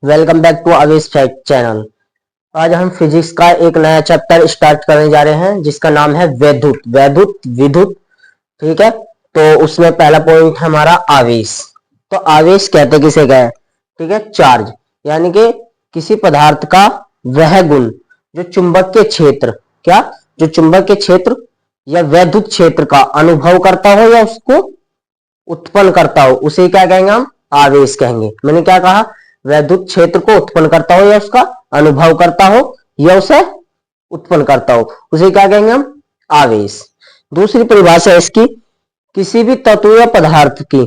Welcome back to आवेश fact channel. आज हम फिजिक्स का एक नया चैप्टर स्टार्ट करने जा रहे हैं जिसका नाम है वैद्युत वैद्युत विद्युत। ठीक है, तो उसमें पहला पॉइंट हमारा आवेश। तो आवेश कहते किसे गए? ठीक है, चार्ज, यानी कि किसी पदार्थ का वह गुण जो चुंबकीय क्षेत्र, क्या जो चुंबकीय क्षेत्र या वैद्युत क्षेत्र का अनुभव करता हो या उसको उत्पन्न करता हो, उसे क्या कहेंगे? हम आवेश कहेंगे। मैंने क्या कहा? वैद्युत क्षेत्र को उत्पन्न करता हो या उसका अनुभव करता हो या उसे उत्पन्न करता हो, उसे क्या कहेंगे? हम आवेश। दूसरी परिभाषा है इसकी, किसी भी तत्व या पदार्थ की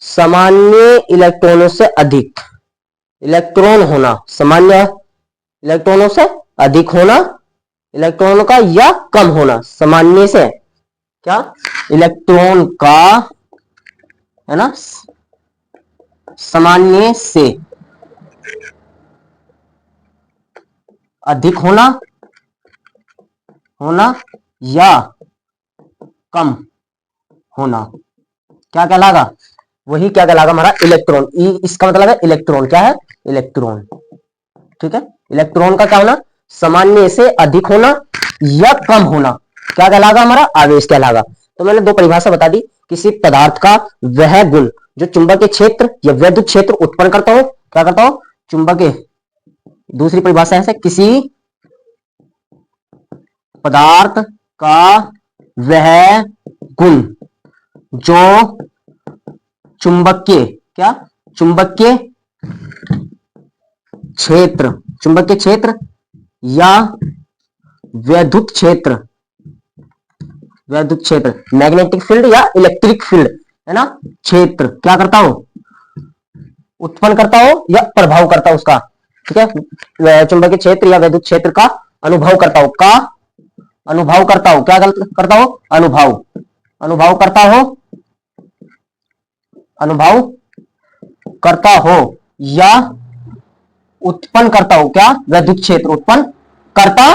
सामान्य इलेक्ट्रॉनों से अधिक इलेक्ट्रॉन होना, सामान्य इलेक्ट्रॉनों से अधिक होना, इलेक्ट्रॉनों का या कम होना, सामान्य से क्या इलेक्ट्रॉन का, है ना, सामान्य से अधिक होना या कम होना, क्या कहलागा? वही क्या कहलागा? हमारा इलेक्ट्रॉन। इसका मतलब है इलेक्ट्रॉन। क्या है? इलेक्ट्रॉन। ठीक है, इलेक्ट्रॉन का क्या होना? सामान्य से अधिक होना या कम होना, क्या कहलागा? हमारा आवेश कहलागा। तो मैंने दो परिभाषा बता दी। किसी पदार्थ का वह गुण जो चुंबकीय क्षेत्र या वैद्युत क्षेत्र उत्पन्न करता हो, क्या करता हो? चुंबकीय। दूसरी परिभाषा है किसी पदार्थ का वह गुण जो चुंबकीय, क्या चुंबकीय क्षेत्र, चुंबकीय क्षेत्र या वैद्युत क्षेत्र, वैद्युत क्षेत्र मैग्नेटिक फील्ड या इलेक्ट्रिक फील्ड, है ना, क्षेत्र क्या करता हो? उत्पन्न करता हो या प्रभाव करता हो उसका। ठीक है, चुंबकीय क्षेत्र या वैद्युत क्षेत्र का अनुभव करता हो, का अनुभव करता हो, क्या करता हो? अनुभव, अनुभव करता हो, अनुभव करता हो या उत्पन्न करता हो, क्या वैद्युत क्षेत्र उत्पन्न करता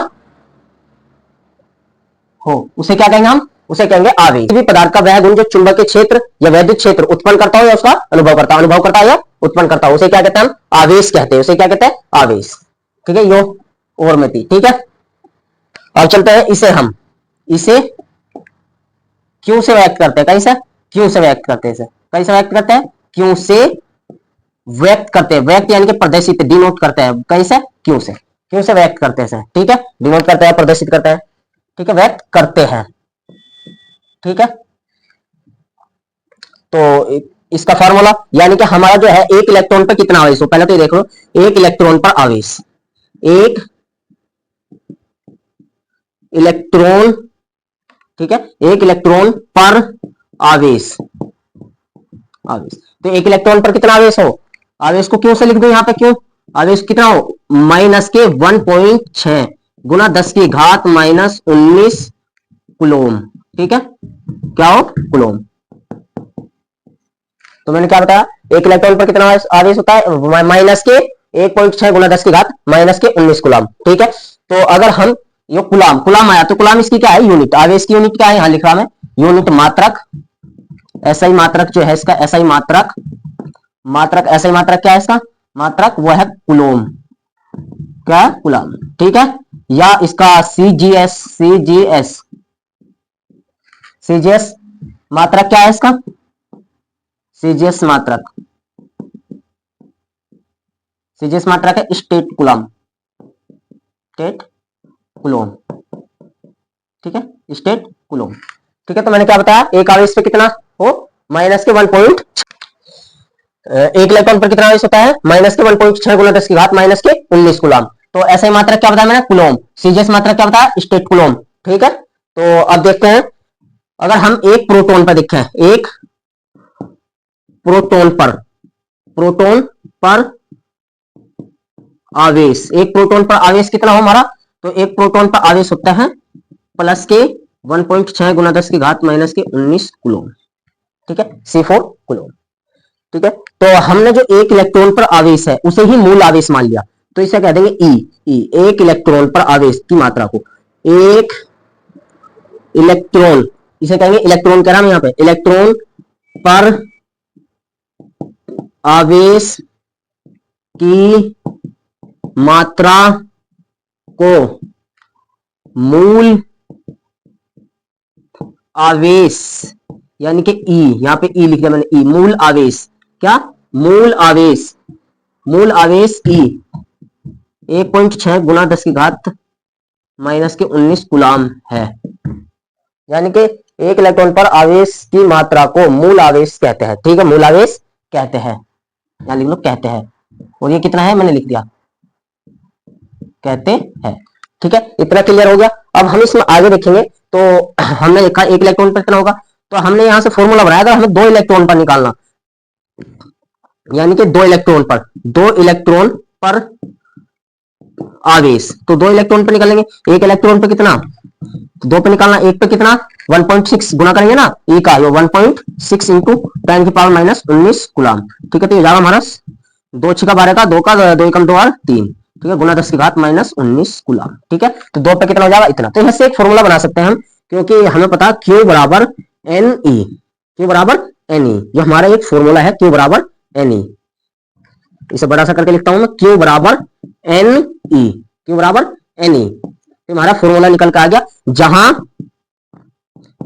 हो, उसे क्या कहेंगे? हम उसे कहेंगे आवेश। किसी भी पदार्थ का वह गुण जो चुंबकीय क्षेत्र या वैद्युत क्षेत्र उत्पन्न करता हो या उसका अनुभव करता हो या उत्पन्न करता हो, उसे क्या कहते हैं? हम आवेश कहते हैं। उसे क्या कहते हैं? आवेश। ठीक है, यो और में थी। ठीक है, अब चलते हैं इसे क्यों से व्यक्त करते हैं? कैसे? क्यों से व्यक्त करते हैं? कैसे व्यक्त करते हैं? क्यों से व्यक्त करते हैं। व्यक्त यानी कि प्रदर्शित, डिनोट करते हैं। कैसे? क्यों से। क्यों से व्यक्त करते हैं? ठीक है, डिनोट करते हैं, प्रदर्शित करते हैं। ठीक है, व्यक्त करते हैं। ठीक है, तो इसका फॉर्मूला, यानी कि हमारा जो है एक इलेक्ट्रॉन पर कितना आवेश हो, पहले तो ये देख लो। एक इलेक्ट्रॉन पर आवेश, एक इलेक्ट्रॉन, ठीक है, एक इलेक्ट्रॉन पर आवेश, आवेश। तो एक इलेक्ट्रॉन पर कितना आवेश हो? आवेश को क्यों से लिख दो यहाँ पे। क्यों आवेश कितना हो? माइनस के 1.6 गुना 10 की घात माइनस 19 कूलोम। ठीक है, क्या हो? कूलोम। तो मैंने क्या बताया? एक इलेक्ट्रॉन पर कितना आवेश होता है? माइनस के 1.6 गुना 10 की घात माइनस के 19 कूलाम। ठीक है, तो अगर हम ये कुलाम, कुलाम आया तो कुलाम इसकी क्या है? यूनिट। आवेश की यूनिट क्या है? यहां लिख रहा मैं, यूनिट मात्रक। एसआई मात्रक जो है इसका, एसआई मात्रक, मात्रक एसआई मात्रक क्या है इसका? मात्रक वो है कुलोम। क्या? कुलाम। ठीक है, या इसका सीजीएस, सीजीएस, सीजीएस मात्रक क्या है इसका? सीजीएस मात्रक, सीजीएस मात्रक है स्टेट कुलाम, स्टेट कुलोम। ठीक है, स्टेट कुलोम। ठीक है, तो मैंने क्या बताया? एक आवेश पे कितना हो? माइनस के 1. एक इलेक्ट्रॉन पर कितना आवेश होता है? माइनस के 1.6 गुना 10 की घात माइनस के 19 कूलम। तो ऐसा ही मात्रक क्या बताया मैंने? कुलोम। सीजीएस मात्रक क्या बताया? State coulomb. ठीक है, तो अब देखते हैं, अगर हम एक प्रोटॉन पर देखें, एक प्रोटॉन पर, प्रोटॉन पर आवेश, एक प्रोटॉन पर आवेश कितना हो हमारा? तो एक प्रोटॉन पर आवेश होता है प्लस के 1.6 गुना 10 की घात माइनस के 19 कूलम। ठीक है, C4 कूलम। ठीक है, तो हमने जो एक इलेक्ट्रॉन पर आवेश है उसे ही मूल आवेश मान लिया, तो इसे कह देंगे ई। एक इलेक्ट्रॉन पर आवेश की मात्रा को, एक इलेक्ट्रॉन, इसे कहेंगे इलेक्ट्रॉन, कह रहा हूं यहां पे, इलेक्ट्रॉन पर आवेश की मात्रा को मूल आवेश यानी कि ई, यहां पे ई लिख दिया मैंने, ई मूल आवेश, क्या मूल आवेश, मूल आवेश ई 1.6 गुना 10 की घात माइनस के 19 कूलाम है। यानी कि एक इलेक्ट्रॉन पर आवेश की मात्रा को मूल आवेश कहते हैं। ठीक है, मूल आवेश कहते हैं, यहां लिख लो कहते हैं, और ये कितना है मैंने लिख दिया कहते हैं। ठीक है, इतना क्लियर हो गया। अब हम इसमें आगे देखेंगे तो हमने देखा एक इलेक्ट्रॉन पर कितना होगा, तो हमने यहां से फॉर्मूला बनाया था, हमें 2 इलेक्ट्रॉन पर निकालना, यानी कि 2 इलेक्ट्रॉन पर आवेश, तो 2 इलेक्ट्रॉन पर निकालेंगे। एक इलेक्ट्रॉन पर कितना, 2 पे निकालना, एक पे कितना 1.6 गुना करेंगे ना ई का, ये 1.6 इंटू 10 की पावर माइनस 19 कूलाम। ठीक है, तो ये जाएगा हमारा 2 6 12 का, 2 का 2 एकम 2 और 3, ठीक है, गुना 10 की घात माइनस 19 कूलाम। ठीक है, तो 2 पे कितना हो जाएगा इतना। तो यहाँ से एक फॉर्मूला बना सकते हैं हम, क्योंकि हमें पता Q बराबर एन ई, Q बराबर एन ई, जो हमारा एक फॉर्मूला है Q बराबर एन ई, इसे बड़ा सा करके लिखता हूं मैं, Q बराबर एन ई, Q बराबर एन ई, तो हमारा फॉर्मूला निकल के आ गया, जहां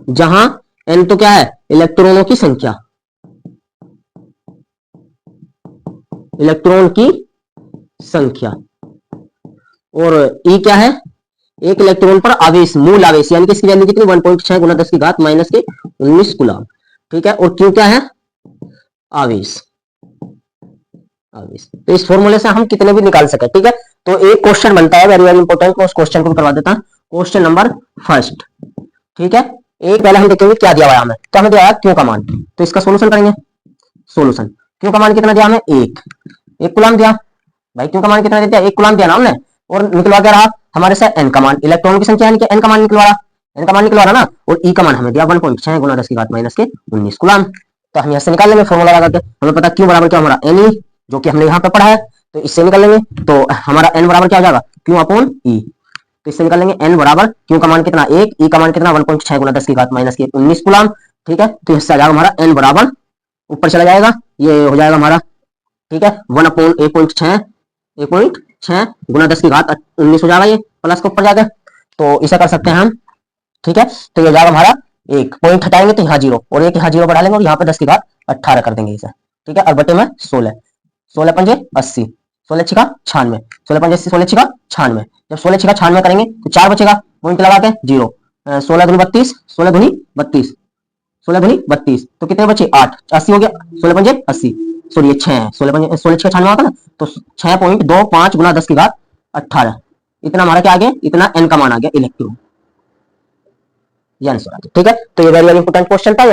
जहां एन तो क्या है इलेक्ट्रॉनों की संख्या, इलेक्ट्रॉन की संख्या, और ई क्या है एक इलेक्ट्रॉन पर आवेश, मूल आवेश, यानी कि इसकी वैल्यू कितनी 1.6 गुना 10 की घात माइनस के 19 कूलाम। ठीक है, और क्यू क्या है आवेश, आवेश। तो इस फॉर्मूले से हम कितने भी निकाल सके। ठीक है, तो एक क्वेश्चन बनता है वेरी वेरी इंपॉर्टेंट, उस क्वेश्चन को भी करवा देता हूं, क्वेश्चन नंबर फर्स्ट। ठीक है, एक पहले हम देखेंगे क्या दिया हुआ है हमें, तो हमें दिया है क्यू का मान, तो इसका सोल्यूशन करेंगे। सोल्यूशन, क्यू का मान कितना दिया हमें, एक कूलाम दिया भाई, क्यू का मान कितना दिया, एक कूलाम दिया ना हमने, और निकलवा क्या रहा हमारे से एन का मान, इलेक्ट्रॉन की संख्या यानी कि एन का मान निकलवा रहा, एन का मान निकलवा रहा ना, और ई का मान हमें दिया 1.6 गुना 10 की घात माइनस के 19 कूलाम। तो हम यहाँ से निकाल लेंगे फॉर्मूला लगा के, हमें पता क्यू बराबर क्या हमारा एन ई, जो कि हमने यहाँ पे पढ़ा है, तो इससे निकल लेंगे। तो हमारा एन बराबर क्या हो जाएगा क्यू अपॉन ई, तो इससे निकल लेंगे एन बराबर क्यू का मान कितना 1, ई का मान कितना 1.6 गुना 10 की घात माइनस के 19 कूलाम। ठीक है, तो इससे आ जाएगा हमारा एन बराबर, ऊपर चला जाएगा, ये हो जाएगा हमारा, ठीक है 1 अपॉन 1.6 गुना 10 की घात 19 हो जाएगा, ये प्लस के ऊपर जाकर, तो इसे कर सकते हैं हम। ठीक है, तो ये जाएगा हमारा, एक पॉइंट हटाएंगे तो यहाँ 0, और एक यहाँ 0 बढ़ा लेंगे, और यहाँ पे 10 की घात 18 कर देंगे इसे। ठीक है, और बटे में 16, 16 पंजे 80, 16 छिका 96, 16 पंजे 80, 16 छिका 96, जब 16 छिका 96 करेंगे तो 4 बचेगा, पॉइंट लगा के 0, 16 दूनी 32, 16 दूनी 32, 16 दूनी 32, तो कितने बचे 8, 80 हो गया, 16 पंजे 80, सॉरी ये 6 है, 16 पंजे 16 6 96 होता ना, तो 6.25 गुना 10 की घात 18, इतना हमारा क्या आ गया, इतना एन का मान आ गया इलेक्ट्रॉन, ये आंसर आ गया। ठीक है, तो ये वेरी वेरी इंपॉर्टेंट क्वेश्चन था।